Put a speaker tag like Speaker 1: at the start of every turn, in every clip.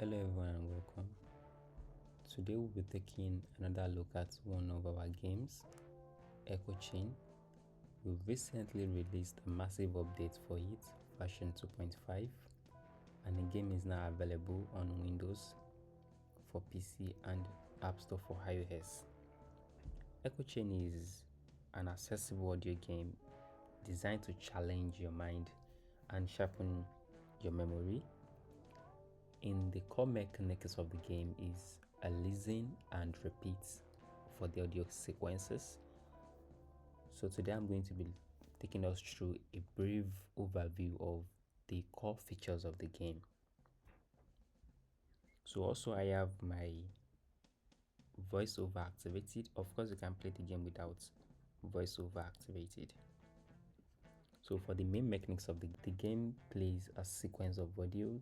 Speaker 1: Hello everyone and welcome. Today we'll be taking another look at one of our games, Echo Chain. We've recently released a massive update for it, version 2.5, and the game is now available on Windows for PC and App Store for iOS. Echo Chain is an accessible audio game designed to challenge your mind and sharpen your memory. In the core mechanics of the game is a listen and repeat for the audio sequences. So today I'm going to be taking us through a brief overview of the core features of the game. So also I have my voiceover activated. Of course you can play the game without voiceover activated. So for the main mechanics of the game plays a sequence of audio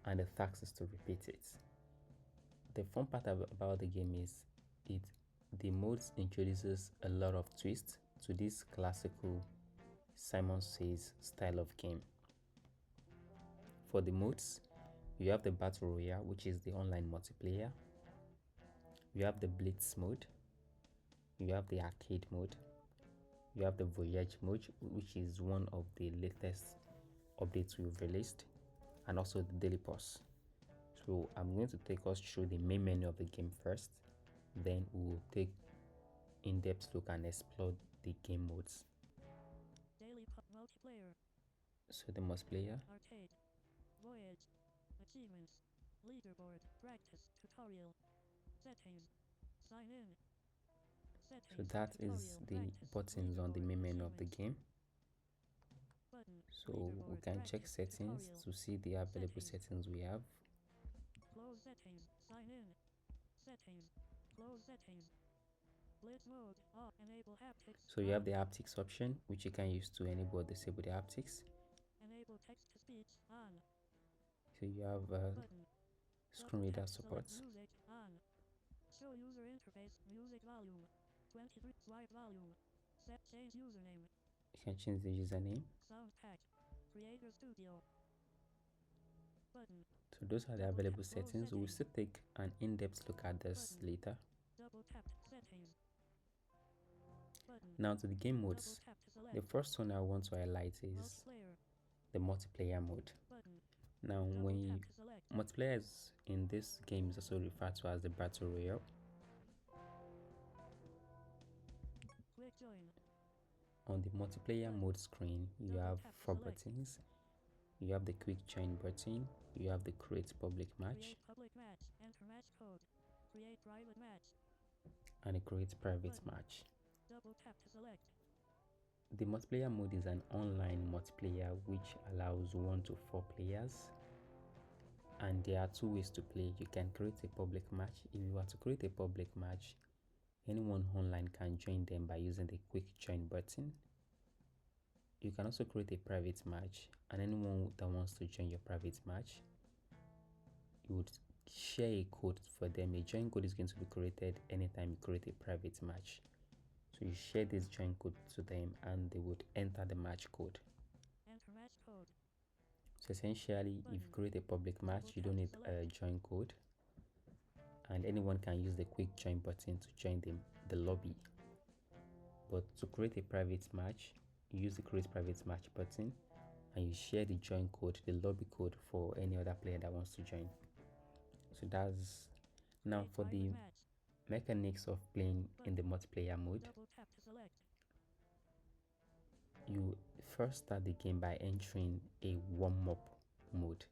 Speaker 1: and the task is to repeat it. The fun part about the game is the modes introduces a lot of twists to this classical Simon Says style of game. For the modes, you have the Battle Royale, which is the online multiplayer. You have the Blitz Mode. You have the Arcade Mode. You have the Voyage Mode, which is one of the latest updates we've released, and also the Daily Pause. So I'm going to take us through the main menu of the game first, then we'll take in-depth look and explore the game modes.
Speaker 2: Daily multiplayer.
Speaker 1: So the multiplayer.
Speaker 2: Arcade. Voyage. Achievements. Leaderboard. Practice. Tutorial. Settings. Sign in. Settings.
Speaker 1: So that is the buttons on the main menu of the game.
Speaker 2: Button.
Speaker 1: So we can check settings to see the available settings we have.
Speaker 2: Close settings. Sign in. Settings. Close settings. Blitz Mode. Off. Enable haptics.
Speaker 1: So you have the haptics option, which you can use to enable or disable the haptics.
Speaker 2: Enable text to speech. On.
Speaker 1: So you have screen reader support.
Speaker 2: Music. On. Show user interface. Music volume. 23. Swipe volume. Set change username.
Speaker 1: You can change the username.
Speaker 2: Sound pack. Creator Studio. Button.
Speaker 1: So those are the available settings. We'll still take an in-depth look at this later.
Speaker 2: Double tap settings. Button.
Speaker 1: Now to the game modes. The first one I want to highlight is the multiplayer mode.
Speaker 2: Button.
Speaker 1: Now when multiplayer in this game is also referred to as the Battle Royale.
Speaker 2: Quick join.
Speaker 1: On the multiplayer mode screen, you have 4 buttons. You have the quick join button, you have the create public match,
Speaker 2: enter match code, create private match,
Speaker 1: and the create private match.
Speaker 2: Double tap to select.
Speaker 1: The multiplayer mode is an online multiplayer which allows 1 to 4 players, and there are 2 ways to play. You can create a public match. If you are to create a public match, anyone online can join them by using the quick join button. You can also create a private match, and anyone that wants to join your private match, you would share a code for them. A join code is going to be created anytime you create a private match. So you share this join code to them and they would enter the match code.
Speaker 2: Enter match code.
Speaker 1: So essentially, if you create a public match, you don't need a join code, and anyone can use the quick join button to join the lobby. But to create a private match, you use the create private match button and you share the join code, the lobby code, for any other player that wants to join. So that's now for the mechanics of playing in the multiplayer mode. You first start the game by entering a warm-up mode.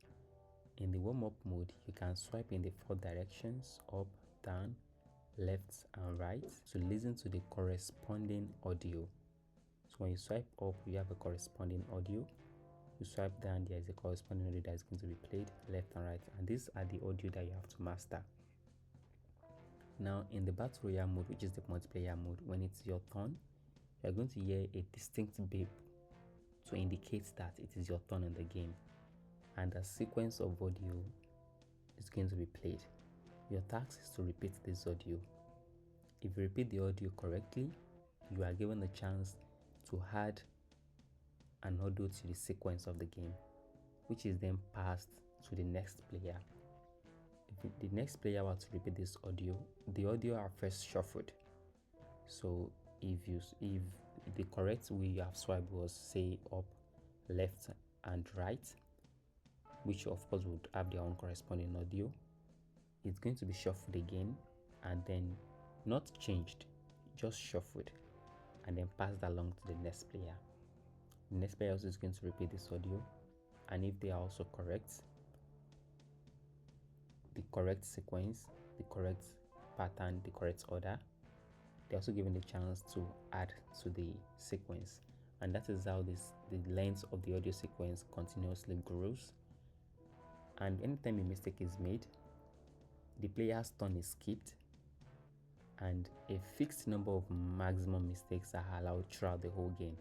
Speaker 1: In the warm-up mode, you can swipe in the 4 directions: up, down, left, and right to listen to the corresponding audio. So when you swipe up, you have a corresponding audio. You swipe down, there is a corresponding audio that is going to be played left and right, and these are the audio that you have to master. Now in the Battle Royale mode, which is the multiplayer mode, when it's your turn, you are going to hear a distinct beep to indicate that it is your turn in the game, and a sequence of audio is going to be played. Your task is to repeat this audio. If you repeat the audio correctly, you are given the chance to add an audio to the sequence of the game, which is then passed to the next player. the next player were to repeat this audio, the audio are first shuffled. So if the correct way you have swiped was say up, left, and right, which of course would have their own corresponding audio, it's going to be shuffled again and then not changed, just shuffled, and then passed along to the next player. The next player also is going to repeat this audio, and if they are also correct, the correct sequence, the correct pattern, the correct order, they're also given the chance to add to the sequence. And that is how the length of the audio sequence continuously grows. And anytime a mistake is made, the player's turn is skipped, and a fixed number of maximum mistakes are allowed throughout the whole game.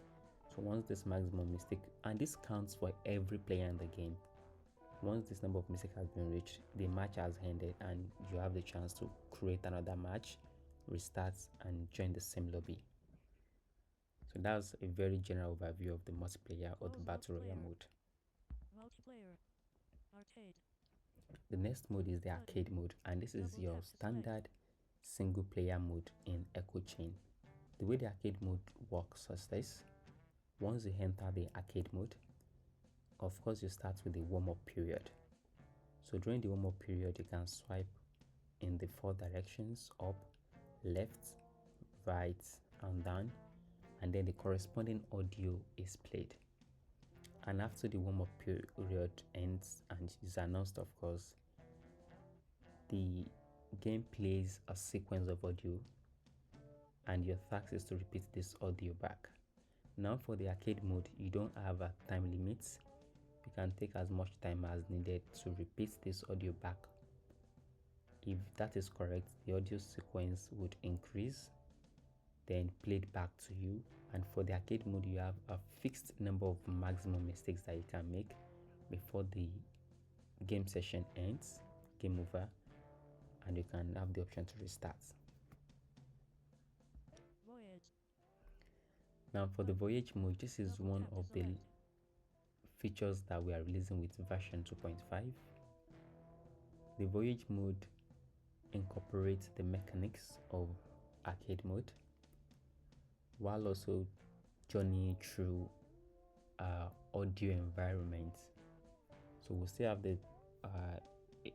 Speaker 1: So once this maximum mistake, and this counts for every player in the game, once this number of mistakes has been reached, the match has ended and you have the chance to create another match, restart, and join the same lobby. So that's a very general overview of the multiplayer or the battle royale mode.
Speaker 2: Multiplayer. Arcade.
Speaker 1: The next mode is the arcade mode, and this is your standard single player mode in Echo Chain. The way the arcade mode works is this. Once you enter the arcade mode, of course you start with the warm-up period. So during the warm-up period, you can swipe in the 4 directions: up, left, right, and down, and then the corresponding audio is played. And after the warm-up period ends and is announced, of course, the game plays a sequence of audio, and your task is to repeat this audio back. Now for the arcade mode, you don't have a time limit. You can take as much time as needed to repeat this audio back. If that is correct, the audio sequence would increase, then played back to you. And for the arcade mode, you have a fixed number of maximum mistakes that you can make before the game session ends, game over, and you can have the option to restart.
Speaker 2: Voyage.
Speaker 1: Now for the voyage mode, this is one of the features that we are releasing with version 2.5. The voyage mode incorporates the mechanics of arcade mode while also journeying through audio environment. So we'll still have the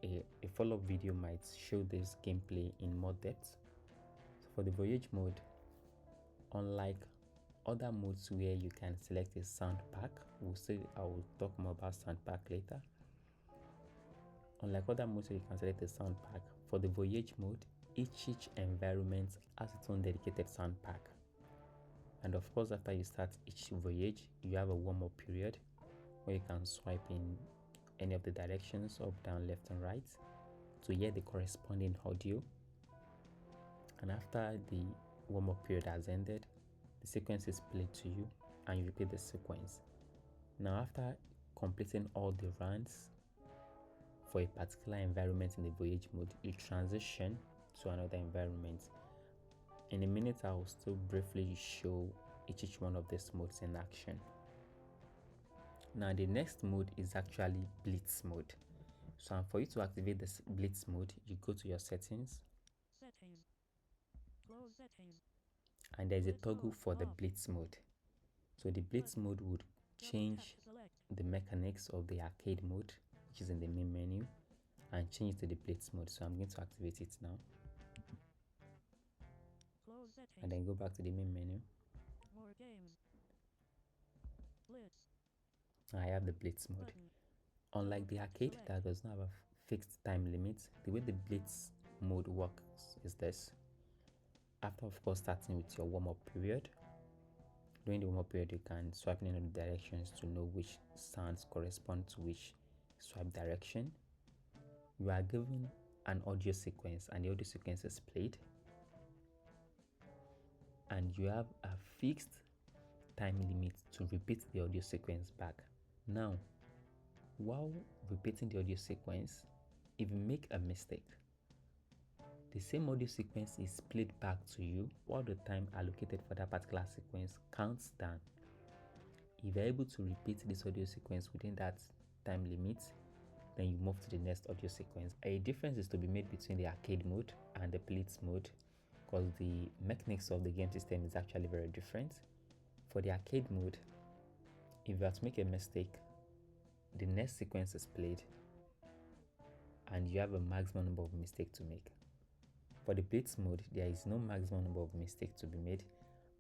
Speaker 1: a follow-up video might show this gameplay in more depth. So for the voyage mode, unlike other modes where you can select a sound pack, I will talk more about sound pack later. Unlike other modes where you can select a sound pack, for the voyage mode, each environment has its own dedicated sound pack. And of course, after you start each voyage, you have a warm-up period where you can swipe in any of the directions, up, down, left, and right, to hear the corresponding audio. And after the warm-up period has ended, the sequence is played to you and you repeat the sequence. Now after completing all the runs for a particular environment in the voyage mode, you transition to another environment. In a minute, I will still briefly show each one of these modes in action. Now the next mode is actually Blitz mode. So for you to activate this Blitz mode, you go to your settings.
Speaker 2: Close settings.
Speaker 1: And there's a toggle for the Blitz mode. So the Blitz mode would change the mechanics of the arcade mode, which is in the main menu, and change to the Blitz mode. So I'm going to activate it now. And then go back to the main menu.
Speaker 2: More games. Blitz.
Speaker 1: I have the Blitz mode. Unlike the arcade that does not have a fixed time limit, the way the Blitz mode works is this. After, of course, starting with your warm-up period, during the warm-up period, you can swipe in the directions to know which sounds correspond to which swipe direction. You are given an audio sequence, and the audio sequence is played. And you have a fixed time limit to repeat the audio sequence back. Now, while repeating the audio sequence, if you make a mistake, the same audio sequence is played back to you while the time allocated for that particular sequence counts down. If you're able to repeat this audio sequence within that time limit, then you move to the next audio sequence. A difference is to be made between the arcade mode and the Blitz mode, because the mechanics of the game system is actually very different. For the arcade mode, if you have to make a mistake, the next sequence is played and you have a maximum number of mistakes to make. For the Blitz mode, there is no maximum number of mistakes to be made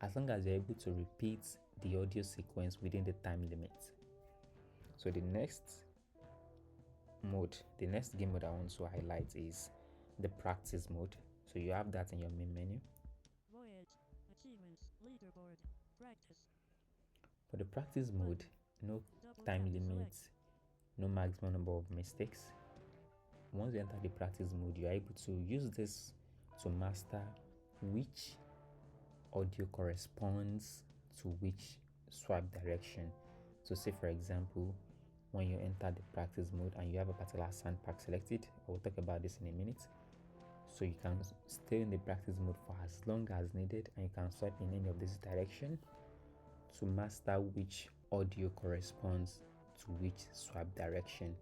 Speaker 1: as long as you're able to repeat the audio sequence within the time limit. So the next game mode I want to highlight is the practice mode. So you have that in your main menu.
Speaker 2: Voyage, achievements, leaderboard, practice.
Speaker 1: For the practice mode, no time limit, no maximum number of mistakes. Once you enter the practice mode, you are able to use this to master which audio corresponds to which swipe direction. So say for example, when you enter the practice mode and you have a particular sandpack selected, I will talk about this in a minute. So you can stay in the practice mode for as long as needed and you can swipe in any of this direction to master which audio corresponds to which swipe direction.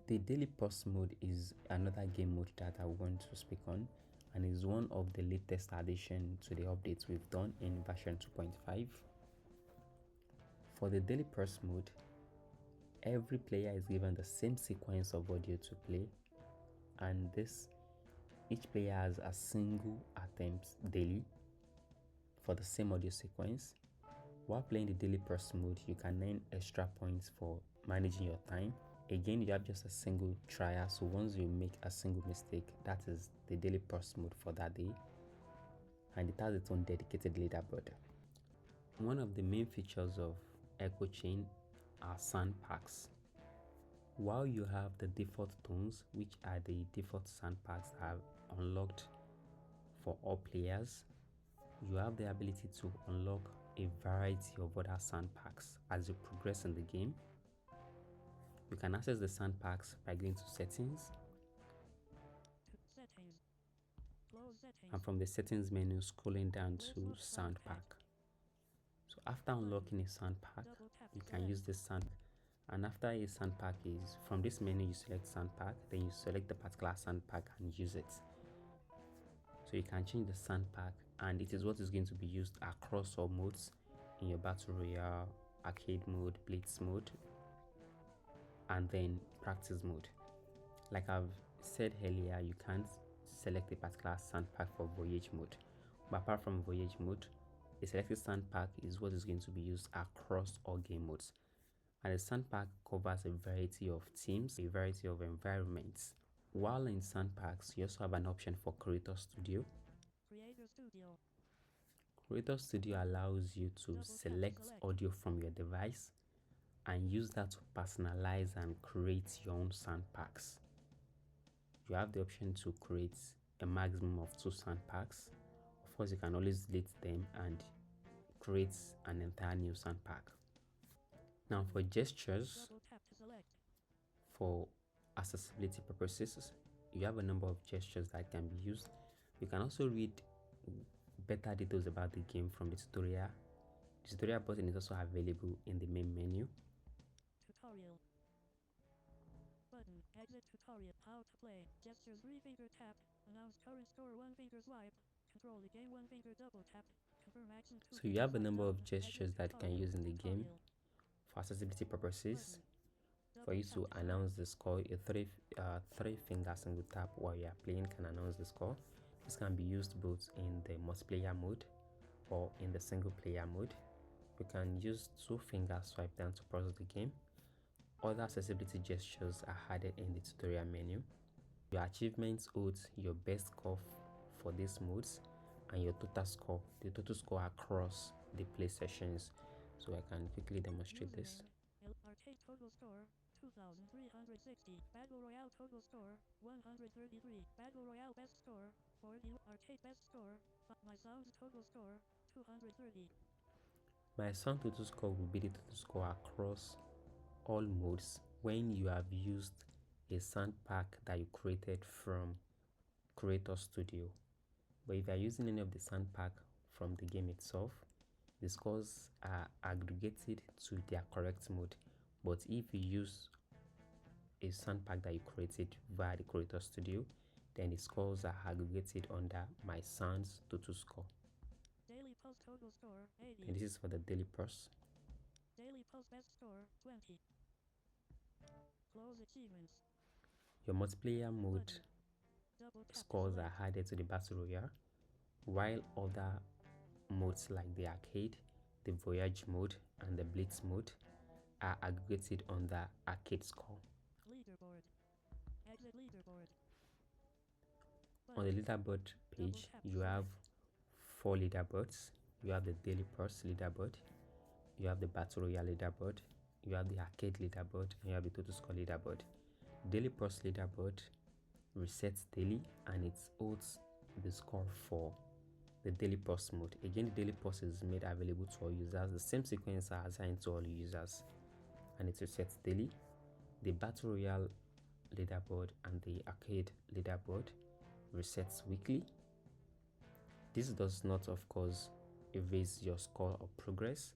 Speaker 1: The daily pause mode is another game mode that I want to speak on and is one of the latest addition to the updates we've done in version 2.5. For the daily pause mode, every player is given the same sequence of audio to play, and each player has a single attempt daily for the same audio sequence. While playing the daily pause mode, you can earn extra points for managing your time. Again, you have just a single trial, so once you make a single mistake, that is the daily pause mode for that day, and it has its own dedicated leaderboard. One of the main features of Echo Chain are sound packs. While you have the default tones, which are the default sound packs that are unlocked for all players, you have the ability to unlock a variety of other sound packs as you progress in the game. You can access the sound packs by going to settings, and from the settings menu scrolling down to sound pack. So after unlocking a sound pack, you can use this sound, and after a sound pack is from this menu, you select sound pack, then you select the particular sound pack and use it. So you can change the sound pack, and it is what is going to be used across all modes in your battle royale, arcade mode, blitz mode, and then practice mode. Like I've said earlier, you can't select a particular sound pack for voyage mode, but apart from voyage mode, a selected sound pack is what is going to be used across all game modes, and the sound pack covers a variety of themes, a variety of environments. While in sound packs, you also have an option for Creator Studio. Creator Studio allows you to select audio from your device and use that to personalize and create your own sound packs. You have the option to create a maximum of 2 sound packs. Of course, you can always delete them and create an entire new sound pack. Now for gestures, for accessibility purposes, you have a number of gestures that can be used. You can also read better details about the game from the tutorial. The tutorial button is also available in the main menu.
Speaker 2: Tutorial button, exit tutorial, how to play, gestures 3-finger tap, announce current score 1-finger swipe, control the game 1-finger double tap, confirm action 2-finger.
Speaker 1: So you have a number of gestures that you can use in the game for accessibility purposes. For you to announce the score, a 3-finger single tap while you are playing can announce the score. This can be used both in the multiplayer mode or in the single player mode. You can use 2-finger swipe down to pause the game. Other accessibility gestures are added in the tutorial menu. Your achievements holds your best score for these modes and your total score, the total score across the play sessions. So I can quickly demonstrate this.
Speaker 2: Arcade total score 2,360. Battle Royale total score 133. Battle Royale best score 40. Arcade best score. My sound total score 230.
Speaker 1: My sound total score will be the total score across all modes when you have used a sound pack that you created from Creator Studio. But if you are using any of the sound pack from the game itself, the scores are aggregated to their correct mode. But if you use a sound pack that you created via the Creator Studio. Then the scores are aggregated under my sounds total score.
Speaker 2: Daily post total score 80.
Speaker 1: And this is for the daily pulse.
Speaker 2: Daily post best score 20. Close achievements.
Speaker 1: Your multiplayer mode
Speaker 2: Button. Double tap
Speaker 1: scores
Speaker 2: to
Speaker 1: are
Speaker 2: select.
Speaker 1: added to the Battle Royale, while other modes like the arcade, the voyage mode, and the blitz mode are aggregated under arcade score.
Speaker 2: Leaderboard. Exit leaderboard.
Speaker 1: On the
Speaker 2: Button.
Speaker 1: leaderboard
Speaker 2: Double
Speaker 1: page,
Speaker 2: tap
Speaker 1: you have 4 leaderboards. You have the daily pulse leaderboard, you have the battle royale leaderboard, you have the arcade leaderboard, and you have the total score leaderboard. Daily pulse leaderboard resets daily and it holds the score for the daily pulse mode. Again, the daily pulse is made available to all users. The same sequence are assigned to all users and it resets daily. The battle royale leaderboard and the arcade leaderboard resets weekly. This does not, of course, erase your score or progress,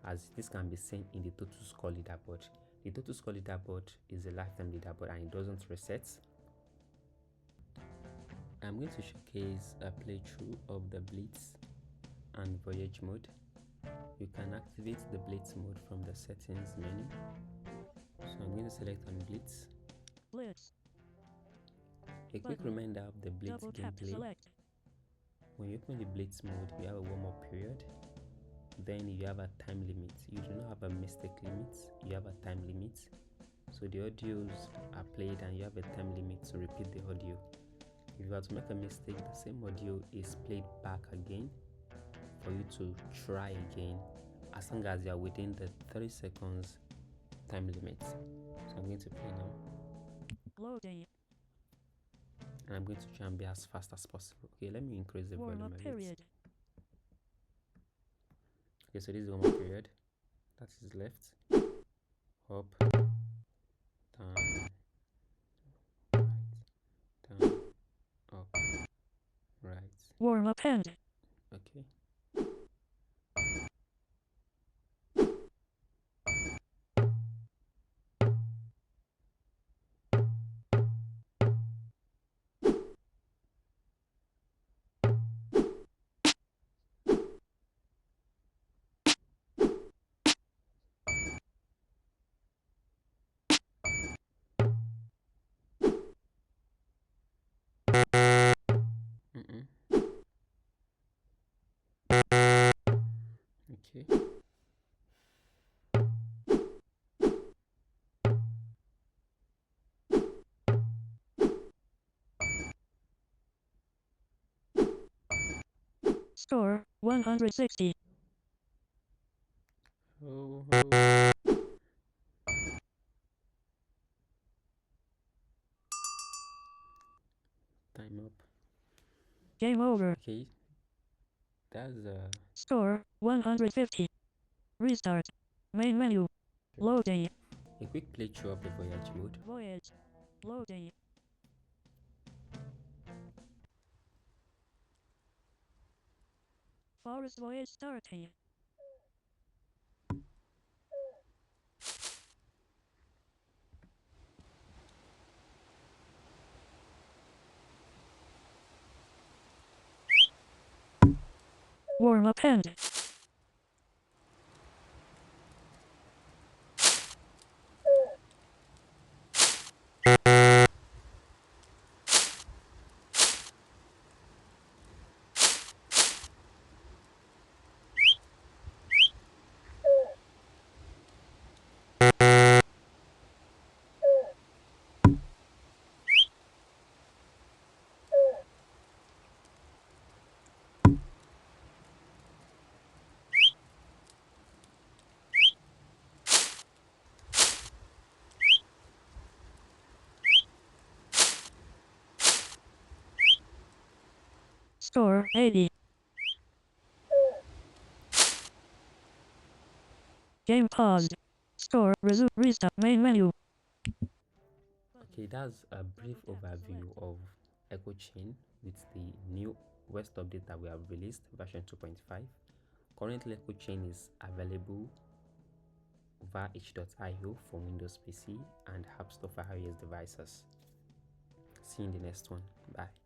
Speaker 1: as this can be seen in the total score leaderboard. The total score leaderboard is a lifetime leaderboard and it doesn't reset. I'm going to showcase a playthrough of the Blitz and Voyage mode. You can activate the Blitz mode from the settings menu. So I'm going to select on Blitz.
Speaker 2: Blitz.
Speaker 1: A quick
Speaker 2: Button.
Speaker 1: reminder of the Blitz
Speaker 2: Double tap to
Speaker 1: gameplay.
Speaker 2: select.
Speaker 1: When you open the Blitz mode, you have a warm-up period. Then you have a time limit. You do not have a mistake limit, you have a time limit. So the audios are played and you have a time limit to repeat the audio. If you have to make a mistake, the same audio is played back again for you to try again, as long as you are within the 30 seconds time limit. So I'm going to play now.
Speaker 2: Loading.
Speaker 1: And I'm going to try and be as fast as possible. Okay, let me increase the volume
Speaker 2: Warm-up
Speaker 1: a bit.
Speaker 2: period.
Speaker 1: Okay, so this is the warm-up period. That is left, up, down, right, down, up, right.
Speaker 2: Warm-up end.
Speaker 1: Okay. Okay.
Speaker 2: Score 160.
Speaker 1: Oh. Time up.
Speaker 2: Game over.
Speaker 1: Okay. That's
Speaker 2: Score 150. Restart. Main menu. Loading.
Speaker 1: a quick playthrough of the voyage mode.
Speaker 2: Voyage. Loading. Forest voyage starting. Warm-up end. Score 80. Game paused. Score resume. Restart. Main menu.
Speaker 1: Okay, that's a brief overview of Echo Chain with the new West update that we have released, version 2.5. Currently, Echo Chain is available via h.io for Windows PC and App Store for iOS devices. See you in the next one. Bye.